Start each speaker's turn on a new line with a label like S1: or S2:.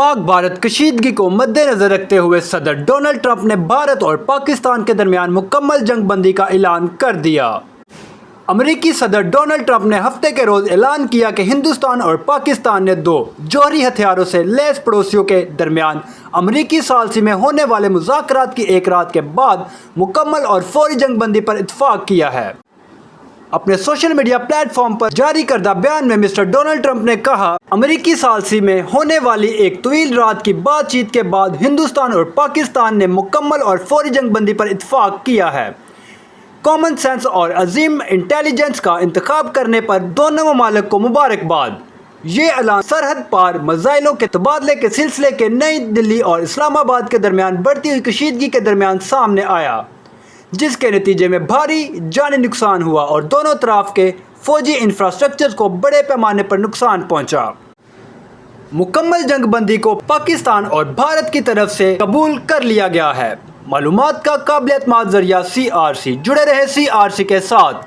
S1: पाक भारत कशीदगी को मद्देनजर रखते हुए सदर डोनाल्ड ट्रंप ने भारत और पाकिस्तान के दरमियान मुकम्मल जंग बंदी का ऐलान कर दिया। अमेरिकी सदर डोनाल्ड ट्रंप ने हफ्ते के रोज़ ऐलान किया कि हिंदुस्तान और पाकिस्तान ने दो जौहरी हथियारों से लैस पड़ोसियों के दरमियान अमेरिकी सालसी में होने वाले मुज़ाकरात की एक रात के बाद मुकम्मल और फौरी जंग बंदी पर इत्तफाक किया है। अपने सोशल मीडिया प्लेटफॉर्म पर जारी करदा बयान में मिस्टर डोनाल्ड ट्रंप ने कहा, अमेरिकी सालसी में होने वाली एक तवील रात की बातचीत के बाद हिंदुस्तान और पाकिस्तान ने मुकम्मल और फौरी जंग बंदी पर इत्तफाक किया है। कॉमन सेंस और अजीम इंटेलिजेंस का इंतखाब करने पर दोनों ममालिक को मुबारकबाद। ये ऐलान सरहद पार मज़ाइलों के तबादले के सिलसिले के नई दिल्ली और इस्लामाबाद के दरमियान बढ़ती हुई कशीदगी के दरमियान सामने आया, जिसके नतीजे में भारी जानी नुकसान हुआ और दोनों तरफ के फौजी इंफ्रास्ट्रक्चर को बड़े पैमाने पर नुकसान पहुंचा। मुकम्मल जंग बंदी को पाकिस्तान और भारत की तरफ से कबूल कर लिया गया है। मालूमात का काबिल एतमाद जरिया CRC। जुड़े रहे CRC के साथ।